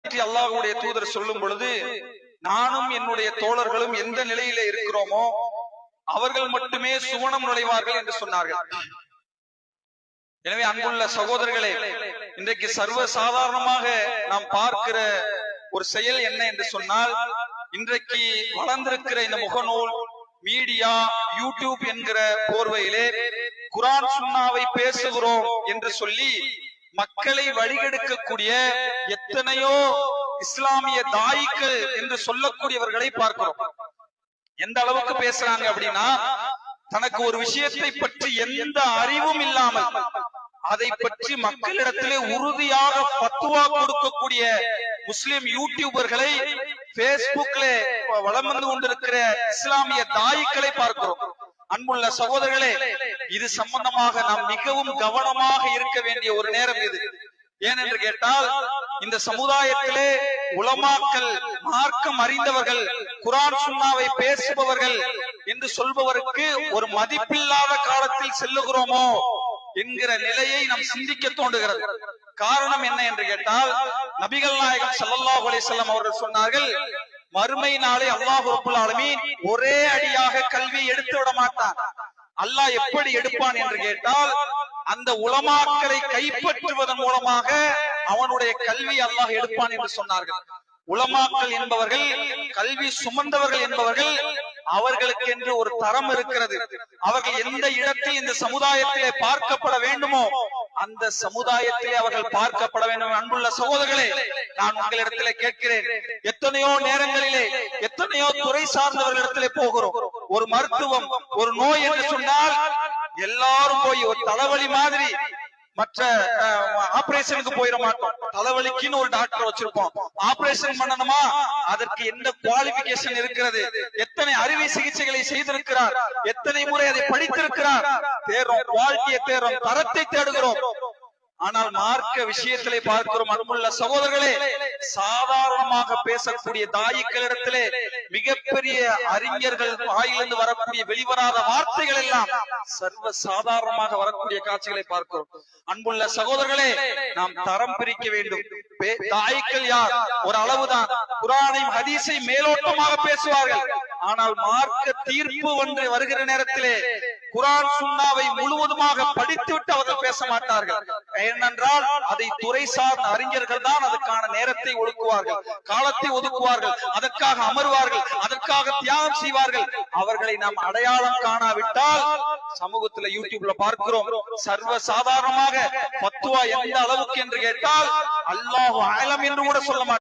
அல்லாஹ்வுடைய தூதர் சொல்லும் பொழுது, நானும் என்னுடைய தோழர்களும் எந்த நிலையில இருக்கிறோமோ அவர்கள் மட்டுமே சுவனம் நுழைவார்கள் என்று சொன்னார்கள். எனவே அன்புள்ள சகோதரர்களே, இன்றைக்கு சர்வ சாதாரணமாக நாம் பார்க்கிற ஒரு செயல் என்ன என்று சொன்னால், இன்றைக்கு வளர்ந்திருக்கிற இந்த முகநூல், மீடியா, யூடியூப் என்கிற போர்வையிலே குர்ஆன் சுன்னாவை பேசுகிறோம் என்று சொல்லி மக்களை வழிகெடுக்கக்கூடிய எத்தனையோ இஸ்லாமிய தாயிக்கள் என்று சொல்லக்கூடியவர்களை பார்க்கிறோம். எந்த அளவுக்கு பேசுறாங்க அப்படின்னா, தனக்கு ஒரு விஷயத்தை பற்றி எந்த அறிவும் இல்லாமல் அதை பற்றி மக்களிடத்திலே உறுதியாக பத்துவா கொடுக்கக்கூடிய முஸ்லிம் யூடியூபர்களை, பேஸ்புக்ல வலம் வந்து கொண்டிருக்கிற இஸ்லாமிய தாயிக்களை பார்க்கிறோம். அன்புள்ள சகோதரர்களே, இது சம்பந்தமாக நாம் மிகவும் கவனமாக இருக்க வேண்டிய ஒரு நேரம் இது. ஏனென்று கேட்டால், இந்த சமுதாயத்திலே உலமாக்கள், மார்க்கம் அறிந்தவர்கள், குர்ஆன் சுன்னாவை பேசுபவர்கள் என்று சொல்பவருக்கு ஒரு மதிப்பில்லாத காலத்தில் செல்லுகிறோமோ என்கிற நிலையை நாம் சிந்திக்க தோன்றுகிறது. காரணம் என்ன என்று கேட்டால், நபிகள் நாயகம் ஸல்லல்லாஹு அலைஹி வஸல்லம் அவர்கள் சொன்னார்கள், மறுமை நாளை அல்லாஹ் ரப்பல் ஆலமீன் ஒரே அடியாக கல்வி எடுத்து விட மாட்டான். அல்லாஹ் எப்படி எடுப்பான் என்று கேட்டால், அந்த உலமாக்களை கைப்பற்றுவதன் மூலமாக அவனுடைய கல்வி அல்லாஹ் எடுப்பான் என்று சொன்னார்கள். உலமாக்கள் என்பவர்கள், கல்வி சுமந்தவர்கள் என்பவர்கள், அவர்களுக்கு என்று ஒரு தரம் இருக்கிறது. அவர்கள் எந்த இடத்தில் இந்த சமுதாயத்திலே பார்க்கப்பட வேண்டுமோ அந்த சமுதாயத்திலே அவர்கள் பார்க்கப்பட வேண்டும். அன்புள்ள சகோதரர்களே, நான் உங்களிடத்திலே கேட்கிறேன், எத்தனையோ நேரங்களிலே எத்தனையோ துறை சார்ந்தவர்களிடத்திலே போகிறோம். ஒரு மருத்துவம், ஒரு நோய் என்று சொன்னால் எல்லாரும் போய் ஒரு தலைவலி மாதிரி மற்ற ஆபரேஷனுக்கு போயிட மாட்டோம். தலைவலிக்குன்னு ஒரு டாக்டர் வச்சிருப்போம். ஆபரேஷன் பண்ணணுமா, அதற்கு என்ன குவாலிபிகேஷன் இருக்கிறது, எத்தனை அறுவை சிகிச்சைகளை செய்திருக்கிறார், எத்தனை முறை அதை படித்திருக்கிறார், தேர்றோம், குவாலிட்டியை தேர்றோம், தரத்தை தேடுகிறோம். ஆனால் மார்க்க விஷயத்திலே பார்க்கிறோம். அன்புள்ள சகோதரர்களே, சாதாரணமாக பேசக்கூடிய தாயிக்களிடத்திலே மிகப்பெரிய அறிஞர்கள் வாயிலிருந்து வரக்கூடிய வெளிவராத வார்த்தைகள் எல்லாம் சர்வ சாதாரணமாக வரக்கூடிய காட்சிகளை பார்க்கிறோம். அன்புள்ள சகோதரர்களே, நாம் தரம் பிரிக்க வேண்டும். தாயிக்கள் யார்? ஒரு அளவுதான். குர்ஆனையும் ஹதீஸை மேலோட்டமாக பேசுவார்கள். ஆனால் மார்க்க தீர்ப்பு ஒன்று வருகிற நேரத்திலே குர்ஆன் சுன்னாவை முழுவதுமாக படித்துவிட்டு அவர்கள் பேச மாட்டார்கள். ஏனென்றால் அதை துறை சார்ந்த அறிஞர்கள் தான் அதற்கான நேரத்தை ஒதுக்குவார்கள், காலத்தை ஒதுக்குவார்கள், அதற்காக அமர்வார்கள், அதற்காக தியாகம் செய்வார்கள். அவர்களை நாம் அடையாளம் காணாவிட்டால் சமூகத்துல யூடியூப்ல பார்க்கிறோம், சர்வ சாதாரணமாக பத்துவா எந்த அளவுக்கு என்று கேட்டால் அல்லாஹு அலம் என்று கூட சொல்ல மாட்டார்.